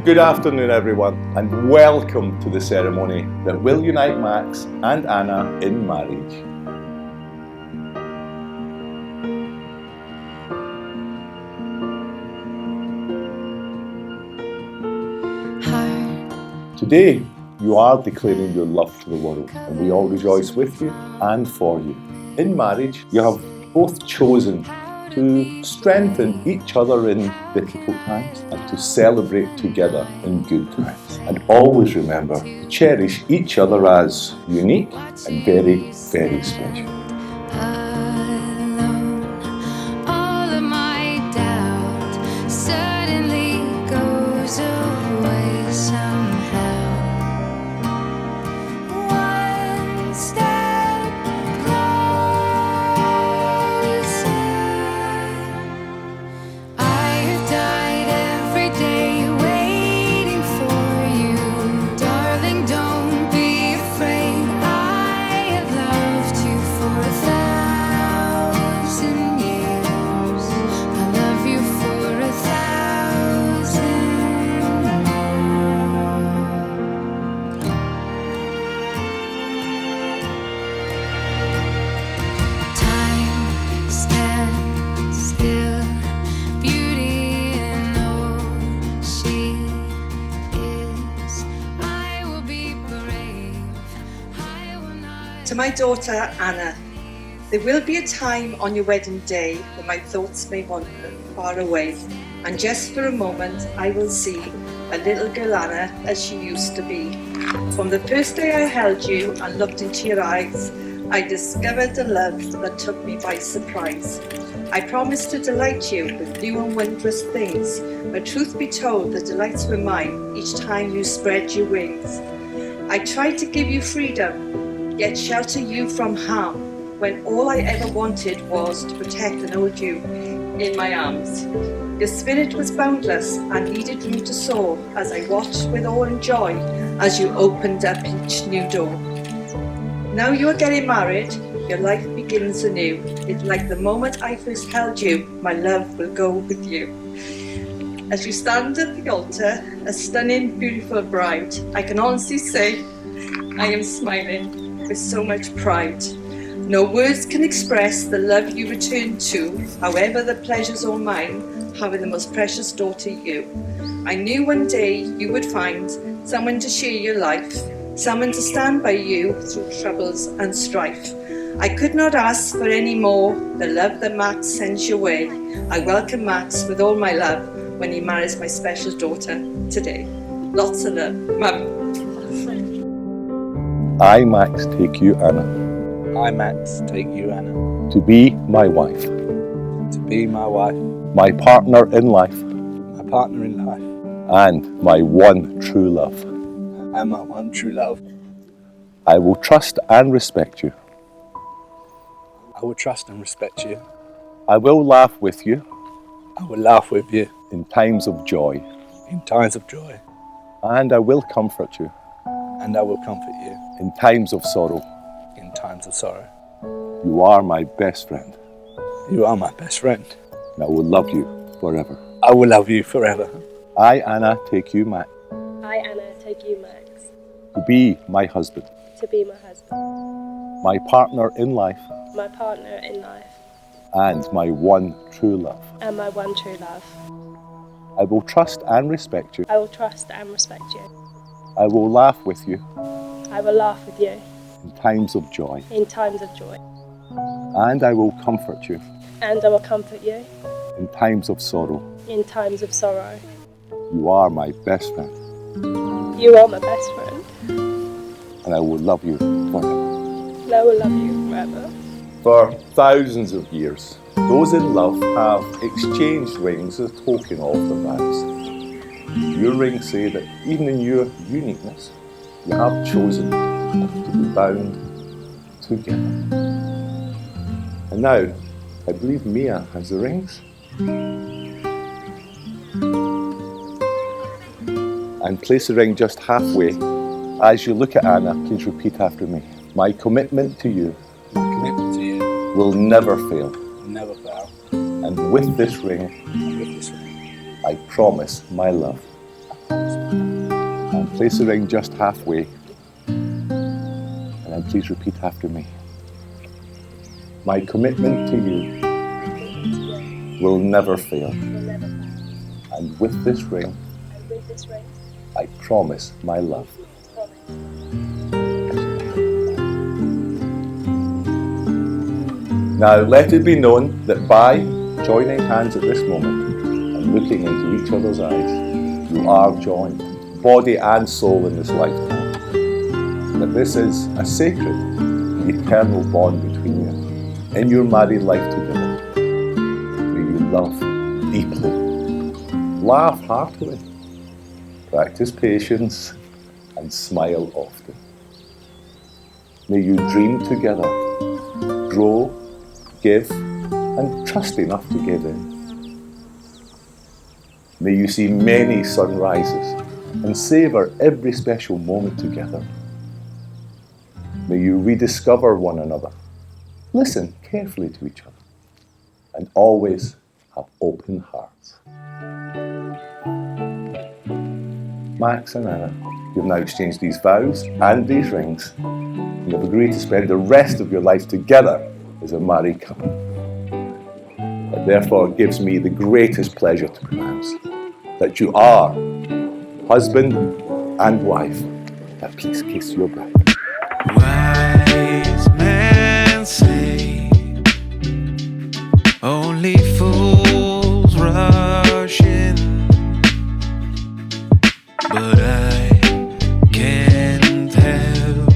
Good afternoon, everyone, and welcome to the ceremony that will unite Max and Anna in marriage. Today, you are declaring your love to the world, and we all rejoice with you and for you. In marriage, you have both chosen to strengthen each other in difficult times and to celebrate together in good times. And always remember to cherish each other as unique and very, very special. To my daughter Anna, there will be a time on your wedding day when my thoughts may wander far away, and just for a moment I will see a little girl Anna as she used to be. From the first day I held you and looked into your eyes, I discovered a love that took me by surprise. I promised to delight you with new and wondrous things, but truth be told, the delights were mine each time you spread your wings. I tried to give you freedom, yet shelter you from harm, when all I ever wanted was to protect and hold you in my arms. Your spirit was boundless and needed room to soar, as I watched with awe and joy as you opened up each new door. Now you are getting married, your life begins anew. It's like the moment I first held you, my love will go with you. As you stand at the altar, a stunning, beautiful bride, I can honestly say I am smiling with so much pride. No words can express the love you return to, however the pleasure's all mine, having the most precious daughter you. I knew one day you would find someone to share your life, someone to stand by you through troubles and strife. I could not ask for any more, the love that Max sends your way. I welcome Max with all my love when he marries my special daughter today. Lots of love, Mum. I, Max, take you, Anna, I, Max, take you, Anna, to be my wife, to be my wife, my partner in life, my partner in life, and my one true love. and my one true love. I will trust and respect you. I will trust and respect you. I will laugh with you I will laugh with you in times of joy, in times of joy, and I will comfort you and I will comfort you in times of sorrow. in times of sorrow. You are my best friend, You are my best friend. and I will love you forever. I will love you forever. I, Anna, take you, Max, I, Anna, take you, Max, to be my husband, to be my husband, my partner in life, my partner in life, and my one true love. and my one true love. I will trust and respect you. I will trust and respect you. I will laugh with you I will laugh with you in times of joy, in times of joy, and I will comfort you and I will comfort you in times of sorrow. in times of sorrow. You are my best friend, You are my best friend, and I will love you forever. and I will love you forever. For thousands of years, those in love have exchanged rings as a token of their vows. Your rings say that even in your uniqueness, you have chosen to be bound together. And now, I believe Mia has the rings. And place the ring just halfway. As you look at Anna, please repeat after me. My commitment to you My commitment to you will never fail. will never fail. And with this ring, And with this ring, I promise my love. I promise And place the ring just halfway. And then please repeat after me. My commitment to you will never fail. And with this ring, I promise my love. Now let it be known that by joining hands at this moment and looking into each other's eyes, you are joined, body and soul in this lifetime. That this is a sacred and eternal bond between you in your married life together. May you love deeply, laugh heartily, practice patience and smile often. May you dream together, grow, give and trust enough to give in. May you see many sunrises and savour every special moment together. May you rediscover one another, listen carefully to each other, and always have open hearts. Max and Anna, you've now exchanged these vows and these rings, and you've agreed to spend the rest of your life together as a married couple. It therefore gives me the greatest pleasure to pronounce that you are husband and wife. Now please kiss your bride. Wise men say only fools rush in, but I can't help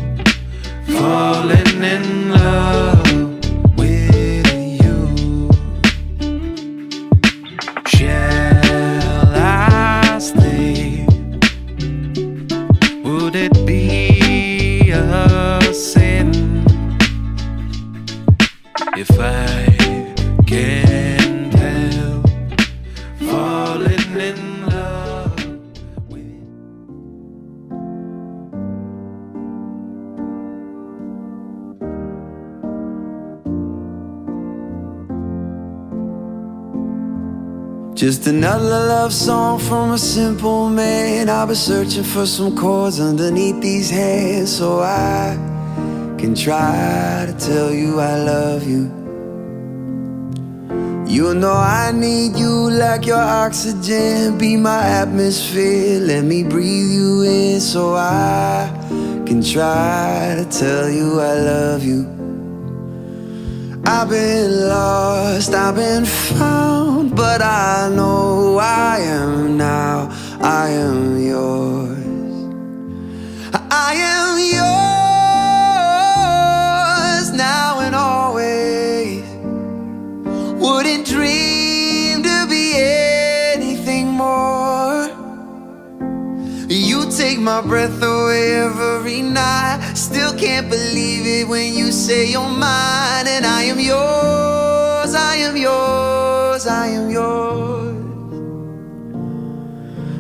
falling in love with you. Shall I stay? Would it be a sin if I can't help falling in love with you? Just another love song from a simple man. I've been searching for some chords underneath these hands so I can try to tell you I love you. You know I need you like your oxygen. Be my atmosphere, let me breathe you in so I can try to tell you I love you. I've been lost, I've been found, but I know I am now, I am yours. I am yours now and always. Wouldn't dream to be anything more. You take my breath away every night. Still can't believe it when you say you're mine. And I am yours, I am yours, I am yours.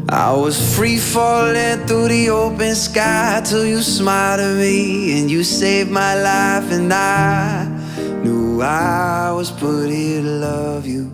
I was free falling through the open sky till you smiled at me and you saved my life. And I knew I was put here to love you.